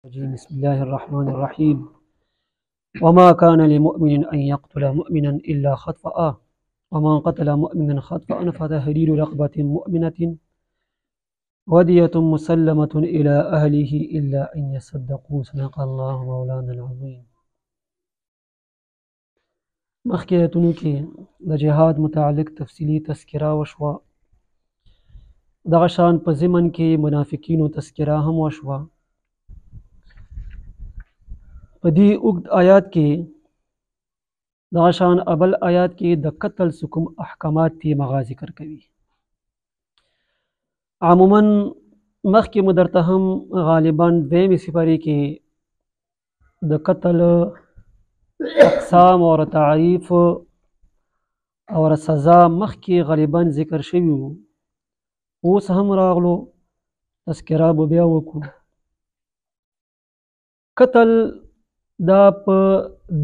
بسم الله الرحمن الرحيم. وما كان لمؤمن أن يقتل مؤمنا إلا خطأ ومن قتل مؤمنا خطأ فتحرير رقبة مؤمنة ودية مسلمة إلى أهله إلا أن يصدقوا صدق الله مولانا العظيم. مخکې آیتونو کې د جهاد متعلق تفصیلی تذکره وشوه. دغه شان په ضمن کې منافقینو تذکره هم وشوه. په دې اوږد آیات کې دغه شان اول آیات کې د قتل کوم احکامات دي مغا ذکر کوي. عموما مخکې مو درته هم غالبا دویمې سپارې کې د قتل اقسام او تعریف او سزا مخکې غالبا ذکر شوي وو. اوس هم راغلو تذکره به بیا وکړو. قتل دا په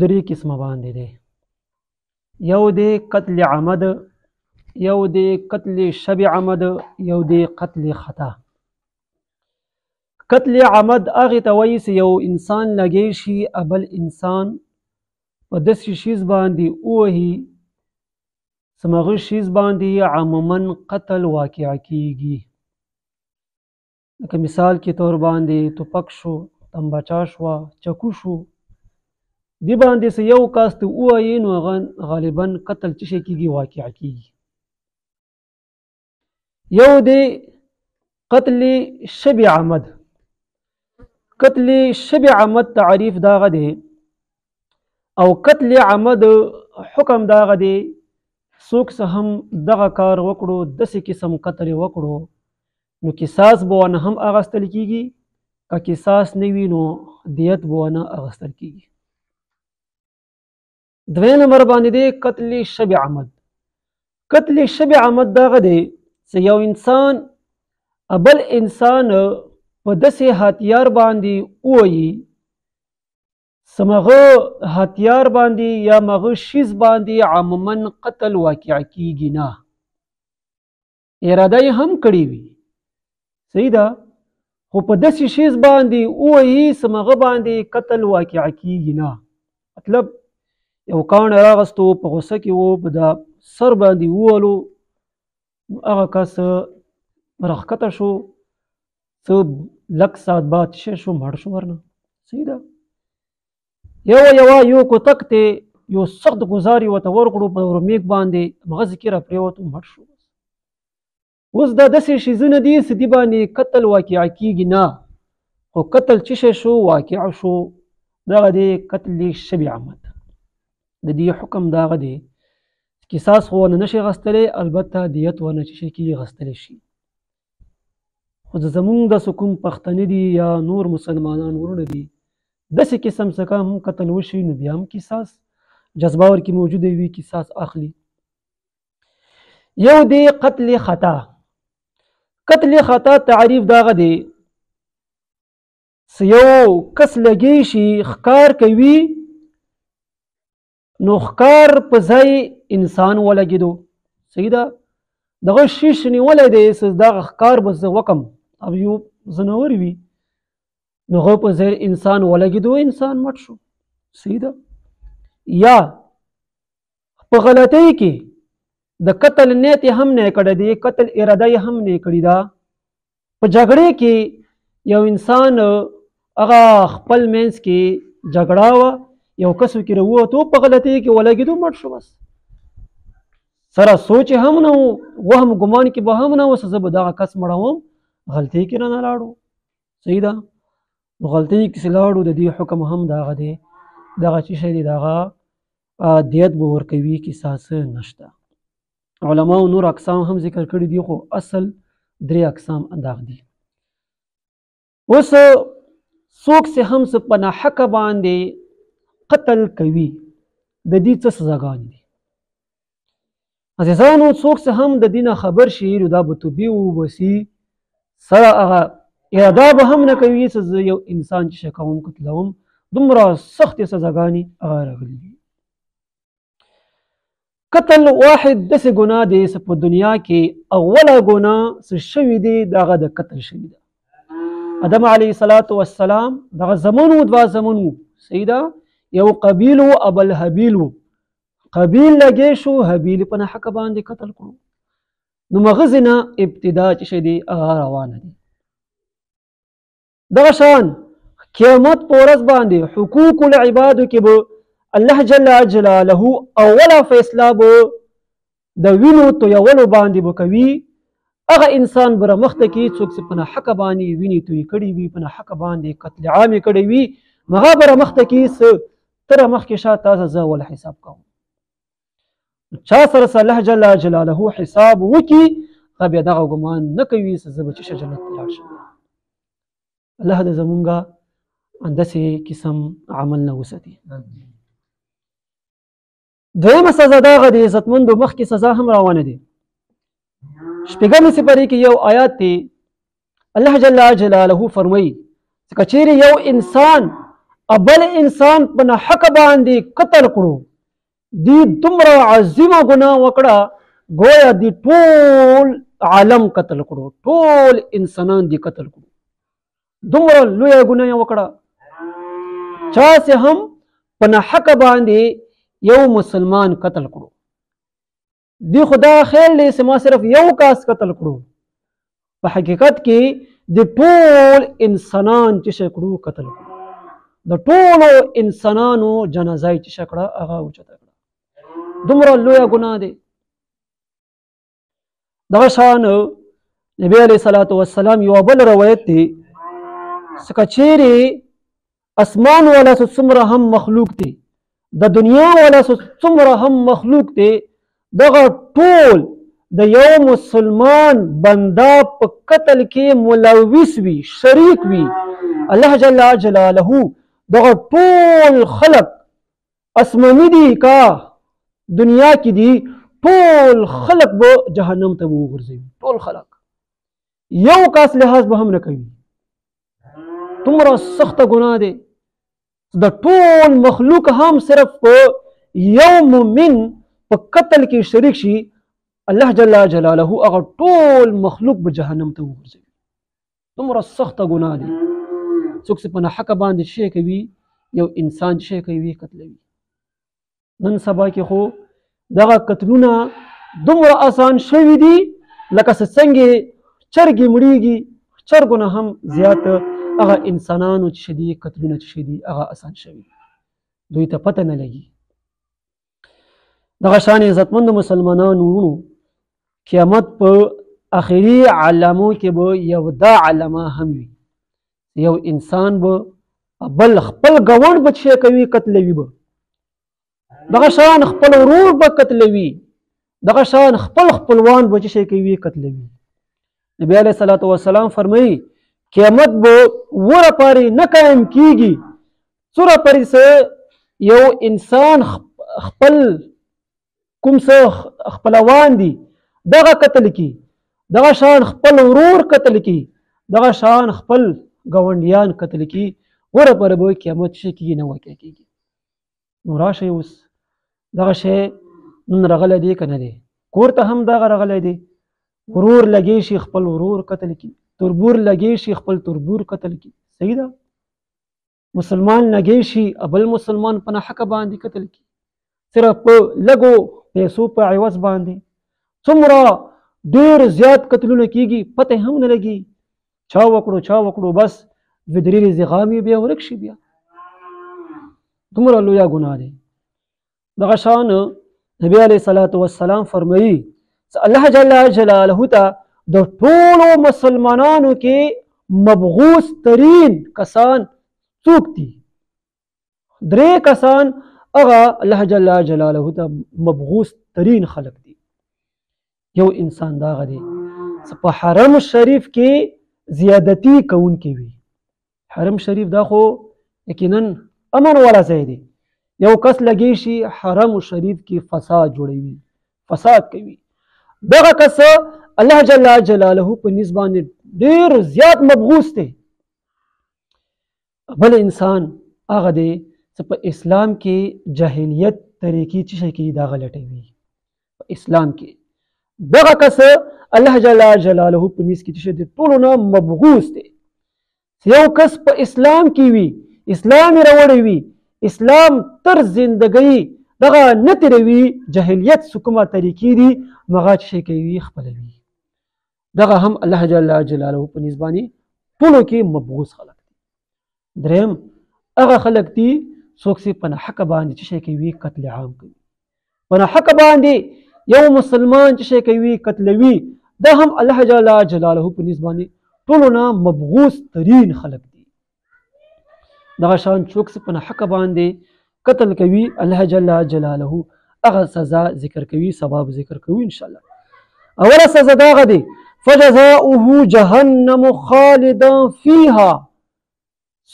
درې قسمه باندې دی. یو دی قتل عمد، یو دی قتل شبه عمد، یو دی قتل خطا. قتل عمد هغې ته وایي چې یو انسان لګی شي بل انسان په داسې شیز باندې ووهي چې هغه شیز باندې عموما قتل واقع کیږي. لکه مثال کې طور باندې ټوپک شو، تمباچا شوه، چکو شو، دی باندې چې یو کس ته ووایي نو هغه غالبا قتل څه شی کیږي؟ واقع کیږي. یو دی قتل شبه عمد. قتل شبه عمد تعریف داغه دی او قتل عمد حکم داغه دی څوک څه هم دغه کار وکړو، داسې قسم قتل وکړو نو قصاص به ونه هم اخیستل کیږي، که قصاص نه وي نو دیت به ونه اخیستل کیږي. دویم نمبر باندې دی قتل شبه عمد. قتل شبه عمد دغه دی چې یو انسان بل انسان په داسې هتیار باندې ووایي چې مغه هتیار باندې یا مغه شیز باندې عموما قتل واقع کیږي نه، اراده یې هم کړې وي، صحیح ده، خو په داسې شیز باندې ووایي چې مغه باندې قتل واقع کیږي نه. مطلب یو کاڼی راغستو، په غوسه کې و، په دا سر باندې ووهلو، هغه کس راښکته شو، څه لږ ساعت بعد څه شو؟ مړ شو ورنه، صحیح ده. یو کوتک ته یو سخت ګزار یې ورته ورکړو په ورمیږ باندې، مغزې کې را پرېوتو، مړ شو. اوس دا داسې شیزونه دي چې دې باندې قتل واقع کیږي نه، خو قتل څه شی شو؟ واقع شو. دغه دی قتل شبه عمد. د دې حکم داغه دی قصاص خو ونه نشي غستلی، البته دیت ونه څه شي کېږي غستلی شي. خو زمونږ داسې کوم پښتانه دي یا نور مسلمانان ورونه دي داسې قسم څه هم قتل وشي نو بیا هم قصاص جذبه ورکې موجوده وي، قصاص اخلي. یو دی قتل خطا. قتل خطا تعریف داغه دی چې یو کس لګی شي ښکار کوي نو ښکار په ځای انسان ولګېدو، صحیح ده، دغه شیش نیولی دی چې دغه ښکار به زه وکم او یو ځناور وي نو هغه په ځای انسان ولګېدو، انسان مړ شو، صحیح ده. یا په غلطۍ کې د قتل نیت یې هم نه کړی دی، قتل اراده یې هم نه کړې ده. په جګړې کې یو انسان هغه خپل منځ کې جګړه وه، یو کس کې راووتو، په غلطۍ کې ولګېدو، مړ شو. بس سره سوچ هم نه و، وهم ګمان کې به هم نه و چې زه به دغه کس مړوم، غلطۍ کې رانه لاړو، صحیح ده. غلطۍ کې چې لاړو د دې حکم هم دغه دی، دغه څه شی دی، دغه دیت به ورکوي، قصاص نشته. علماو نور اقسام هم ذکر کړي دي خو اصل درې اقسام دغه دي. اوس څوک چې هم څه په ناحقه باندې قتل کوي د دې څه سزاګانې دي؟ عزیزانو څوک څه هم د دې نه خبر شي نو دا به توبې وباسي، سره هغه اراده به هم نه کوي چې زه یو انسان چې کوم قتلوم، دومره سختې سزاګانې هغه راغلي دي. قتل واحد داسې ګناه دی چې په دنیا کې اوله ګناه څه شوي دی دغه د قتل شوي ده. آدم علیه السلام دغه زمونو دوا زمونو سیدا یو قبیل و ابل حبیل و قبیل لګې شو حبیل په نحق باندې قتل کړو نو مغزنا ابتدا چې شي دی هغه روانه دي دغه شان قیامت په ورځ باندې حقوق العباد کې به الله جل جلاله اوله فیصله به د وینو تویولو باندې به کوي هغه انسان بره مخته کې څوک چې په ناحقه باندې وینې توی کړي وي په ناحقه باندې قتل عام یې کړی وي هغه بره مخته کې څه تر مخکې شا تاسو زه ول حساب کوم چا سره الله جل جلاله حساب وکي هغه بیا دغه ګمان نه کوي چې زه به چې جنت ته لاړ شم الله دې زمونږه اندسې قسم عمل نه وساتي دویمه سزا دغه د عزتمندو مخکې سزا هم روانه دي شپږمه سپارې کې یو آیات دی الله جل جلاله فرمایي چې کچېرې یو انسان بل انسان په ناحق باندې قتل کړو دی دومره عظیمه ګناه وکړه گویا دی ټول عالم قتل کړو ټول انسانان دی قتل کړو دومره لویه ګناه وکړه چا چې هم په ناحق باندې یو مسلمان قتل کړو دی خدا خیال دی چې ما صرف یو کاس قتل کړو په حقیقت کې د ټول انسانان چې شکړو قتل کړو د ټولو انسانانو جنازه چې شکړه هغه اوچته کړه دومره لویه ګناه دی دغه شان نبی علیه الصلاۃ والسلام یو بل روایت دی چې چیرې اسمان والا څومره هم مخلوق دی د دنیا والا څومره هم مخلوق دی دغه ټول د یو مسلمان بنده په قتل کې ملوث وي شریک وي الله جل جلاله دغه ټول خلق اسماني دي کا دنیا کې دي ټول خلق به جهنم ته وغورځي ټول خلق یو کاس لحاظ به هم نه کوي تمره سخت ګناه دی د ټول مخلوق هم صرف یو مؤمن په قتل کې شریک شي الله جل جلاله هغه ټول مخلوق به جهنم ته وغورځي تمره سخت ګناه دی څوک چې په ناحق باندې شي کوي یو انسان شي کوي قتلوي نن سبا کې خو دغه قتلونه دومره آسان شوي دي لکه څنګه چرګې مړیږي چرګونه هم زیات هغه انسانانو چې دي قتلونه چې دي هغه آسان شوي دوی ته پته نه لګي دغه شان عزتمند مسلمانانو قیامت په اخري علامو کې به یو دا علامه هم وي یو انسان به بل خپل ګوند به چې کوي قتلوي به دغه شان خپل ورور به قتلوي دغه شان خپل خپلوان به چې کوي قتلوي نبی علیه الصلاۃ والسلام فرمایي قیامت به وره پارې نه قائم کیږي څوره پرې سه یو انسان خپل کوم څه خپلوان دي دغه قتل کی دغه شان خپل ورور قتل کی دغه شان خپل ګاونډیان قتل کی وره پرې به قیامت شي کیږي نه واقع کیږي نو راشه اوس دغه شی نن رغلی دی که نه دی کور ته هم دغه رغلی دی ورور لګی شي خپل ورور قتل کی تربور لګی شي خپل تربور قتل کی صحیح ده مسلمان لګی شي بل مسلمان په ناحق باندې قتل کی صرف په لګو پیسو په عوض باندې څومره ډیر زیات قتلونه کیږي پته هم نه لګي چا وکړو بس ودرې زغامي بیا ورک شي بیا دومره لویه ګناه دی دغه شان نبی علیه الصلاۃ والسلام فرمایي الله جل جلاله ته د ټولو مسلمانانو کې مبغوث ترین کسان څوک دي درې کسان هغه الله جل جلاله ته مبغوث ترین خلق دي یو انسان دغه دی په حرم شریف کې زیادتی کوونکی وي حرم شریف دا خو یقینا امن والا ځای دی یو کس لګی شي حرم شریف کې فساد جوړوي فساد کوي دغه کس الله جل جلاله په نسبت ډیر زیات مبغوث دی بل انسان هغه دی چې په اسلام کې جاهلیت طریقې چې شي کې دا غلطوي په اسلام کې دغه کس الله جل جلاله په نسبت کې چې ټولو نه مبغوث دی یو کس په اسلام کې وي، اسلام یې راوړی وي، اسلام تر زندګۍ دغه نه تېروي، جاهلیت څه کومه طریقې دي نو هغه څه شی کوي خپلوي. دغه هم الله جل جلاله په نسبت باندې ټولو کې مبغوض خلک دي. دریم هغه خلک دي څوک چې په ناحقه باندې څه شی کوي قتل عام کوي، په ناحقه باندې یو مسلمان څه شی کوي قتلوي، دا هم الله جل جلاله په نسبت باندې ټولو نه مبغوض ترین خلک دي. دغه شان څوک چې په ناحقه باندې قتل کوي الله جل جلاله هغه سزا ذکر کوي، ثواب ذکر کوي ان شاء الله. اوله سزا دغه دی فجزاؤه جهنم خالدا فيها.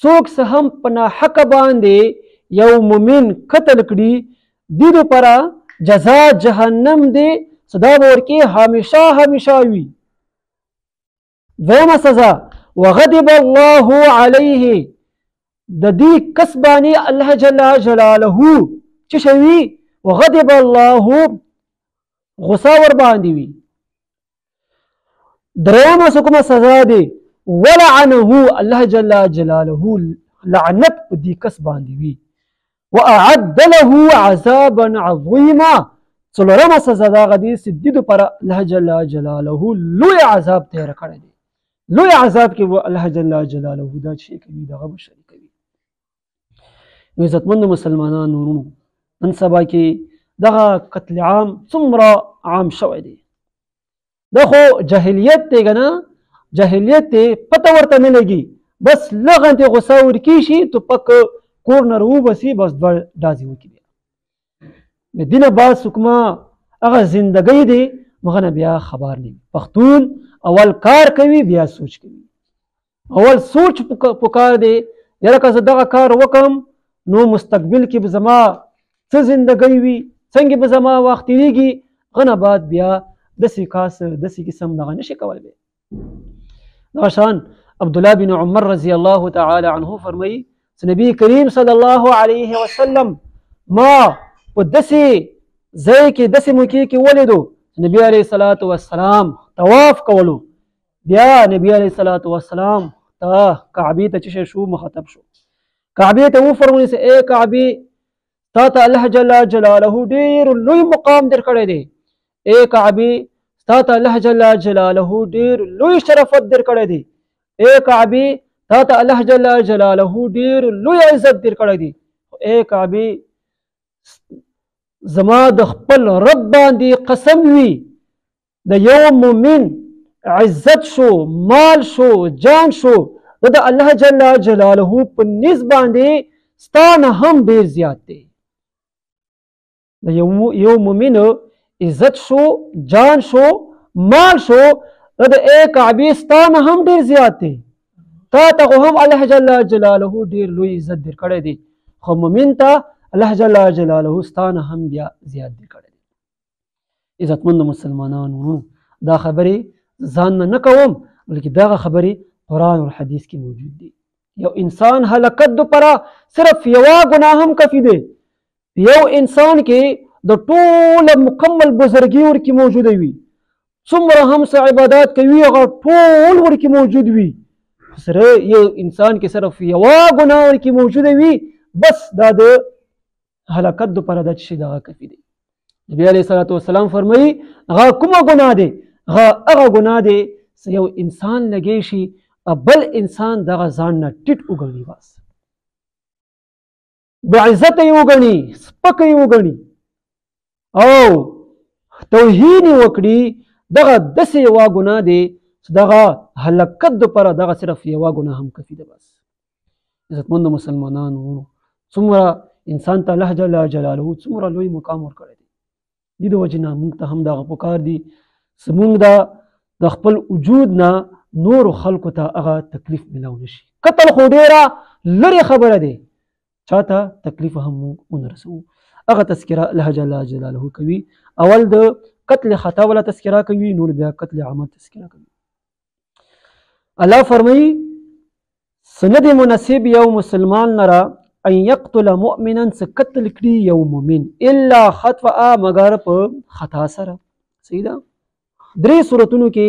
څوک چې هم په ناحقه باندې یو مؤمن قتل کړي دې لپاره جزا جهنم دی، سزا به ورکړي همیشه همیشه وي. دویمه سزا وغضب الله عليه. د دې کس باندې الله جل جلاله څه شوي وغضب الله غصه ور باندې وي. دریمه کومه سزا دی ولعنه الله جل جلاله لعنت په دې کس باندې وي. واعد له عذابا عظیما. څلورمه سزا دغه دی چې د دې پر الله جل جلاله لوی عذاب تیر کړی دی. لوی عذاب کې الله جل جلاله دا شي کوي دغه بشری کوي. نو عزتمند مسلمانانو نن سبا کې دغه قتل عام څومره عام شوی دی. دا خو جاهلیت دی که نه، جاهلیت دی پته ورته نه لګي، بس لغنتې غصه ورکړي شي توپک کور نه راوباسي بس دوه ډازې وکړي. د دې نه بعد څه کومه هغه زندګۍ دی هغه نه بیا خبر نه وي. پښتون اول کار کوي بیا سوچ کوي. اول سوچ پکار دی یاره که زه دغه کار وکړم نو مستقبل کې به زما څه زندګۍ وي، څنګه به زما وخت تېرېږي. هغه نه بعد بیا داسې کاس داسې قسم دغه نشي کولی. دغه شان عبدالله بن عمر رضی الله تعالی عنه فرمایي چې نبي کریم صلی الله علیه وسلم ما په داسې ځای کې داسې موقع کې ولیدو نبی علیه الصلاة والسلام طواف کولو. بیا نبی علیه الصلاة والسلام کعبې ته څه شو مخاطب شو. کعبې ته وفرمایي چې ای کعبې تا ته الله جل جلاله ډېر لوی مقام درکړی دی. ای کعبې تا ته الله جل جلاله ډېر لوی شرفت درکړی دی. ای کعبې تا ته الله جل جلاله ډېر لوی عزت درکړی دی. ای کعبې زما د خپل رب باندې قسم وي د یو مؤمن عزت شو، مال شو، جان شو، د الله جل جلاله په نسبت باندې ستا نه هم ډېر زیات دی. د یو مؤمن عزت شو، جان شو، مال شو، د ای کعبې ستا نه هم ډېر زیات دی. تا ته خو هم الله جل جلاله ډېر لوی عزت درکړی دی، خو مؤمن ته الله جل جلاله ستا نه هم بیا زیات درکړی دی. عزتمند مسلمانانو دا خبرې ځان نه کوم بلکې دغه خبرې قرآن او حدیث کې موجود دي. یو انسان هلاکت دپاره صرف یوه ګناه هم کافي دی. یو انسان کې د ټوله مکمل بزرګي ورکې موجوده وي، څومره هم څه عبادات کوي هغه ټول ورکې موجود وي. سره یو انسان کې صرف یوه ګناه ورکې موجوده وي، بس دا د هلاکت دپاره دا چې دغه کافي دی. نبی علیه الصلاة والسلام فرمایي هغه کومه ګناه دی؟ هغه ګناه دی چې یو انسان لګی شي بل انسان دغه ځان نه ټیټ وګڼي، بس بعزته یې وګڼي، سپکه یې وګڼي او توهین یې وکړي. دغه داسې یوه ګناه دی چې دغه هلاکت دپاره دغه صرف یوه ګناه هم کافي ده. بس عزتمند مسلمانانو څومره انسان ته الله جل جلاله څومره لوی مقام ورکړی دی. دې د وجې نه موږ ته هم دغه پکار دي چې موږ د خپل وجود نه نورو خلکو ته هغه تکلیف ملاو نشي. قتل خو ډېره لرې خبره دی، چاته تکلیف هم موږ ونه رسوو. هغه تذکره الله جل جلاله کوي. اول د قتل خطا ولا تذکره کوي، نور بیا قتل عمد تذکره کوي. الله فرمایي سند مناسب یو مسلمان لره ان یقتل مؤمنا څه قتل کړي یو مؤمن الا خطأ مگر په خطا سره. صحیح ده. درې صورتونو کې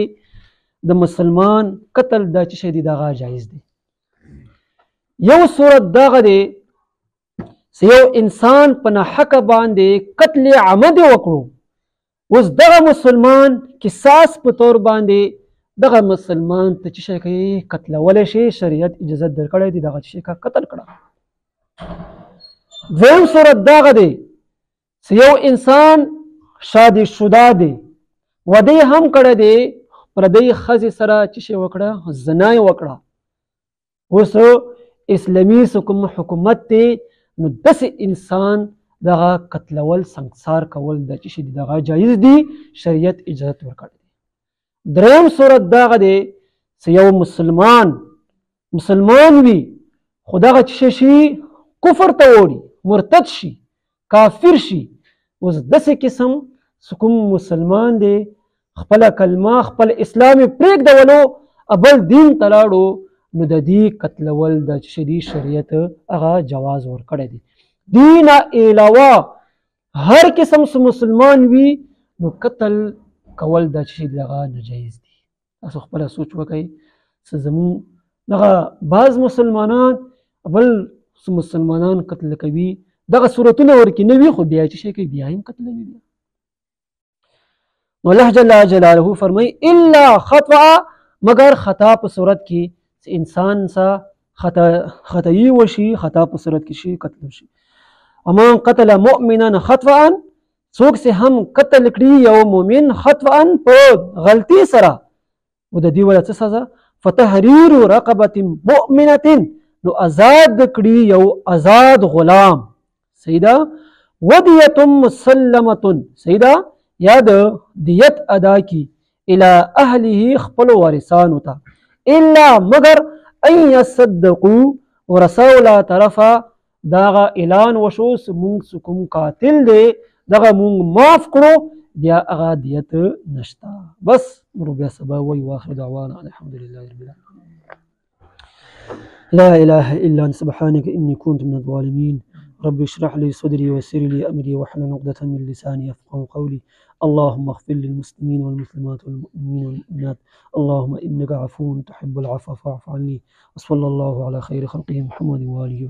د مسلمان قتل دا چې شی دی دغه جایز دی. یو صورت دغه دی چې یو انسان په ناحقه باندې قتل عمد وکړو، اوس دغه مسلمان قصاص په طور باندې دغه مسلمان ته څه شی کوي؟ قتلولی شي. شریعت اجازه درکړی دی دغه شی کا قتل کړه. دویم صورت دغه دی چې یو انسان شادي شده دی، واده هم کړی دی، پردۍ ښځې سره څه شی وکړه؟ زنا یې وکړه. اوس اسلامي حکومت دی، نو داسې انسان دغه قتلول سنګسار کول د څه شي دي؟ دغه جایز دي، شریعت اجازت ورکړی دی. دریم صورت دغه دی چې یو مسلمان وي خو دغه څه شي کفر ته وړي، مرتد شي، کافر شي. اوس داسې قسم کوم مسلمان دی خپله کلمه خپل اسلام یې پرېږدولو بل دین ته لاړو، نو د دې قتلول د څه شي دي؟ شریعت هغه جواز ورکړی دی. دې نه علاوه هر قسم مسلمان وي نو قتل کول د څه شي دي؟ هغه ناجایز دي. تاسو خپله سوچ وکئ چې زموږ دغه بعض مسلمانان بل مسلمانان قتل کوي، دغه صورتونه ورکې نه وي خو بیا څه شی کوي؟ بیا هم قتلوي. نو الله جل جلاله فرمایي الا خطأ، مگر خطا په صورت کې انسان سا خطایی وشي، خطا په صورت کې شي قتل شي. ومن قتل مؤمنا خطأ، څوک چې هم قتل کړي یو مؤمن خطأ په غلطي سره، و د دې ولا څه سزا؟ فتحرير رقبة مؤمنة، نو آزاد کړي یو آزاد غلام. سیدا ودیت مسلمة، سیدا یا د دیت ادا کی الى اهله خپل وارثانو ته، الا مگر ان يصدقوا، ورسولا طرفا داغه اعلان وشو مونږ کوم قاتل دی دغه مونږ معاف کړو، بیا هغه دیت نشتا. بس مرو بیا سبا وی واخر دعوانا الحمد لله رب العالمين. لا اله الا انت سبحانك اني كنت من الظالمين. رب اشرح لي صدري ويسر لي امري واحلل عقدة من لساني يفقهوا قولي. اللهم اغفر للمسلمين والمسلمات والمؤمنين والمؤمنات. اللهم انك عفو تحب العفو فاعف عني. وصلى الله على خير خلقه محمد واله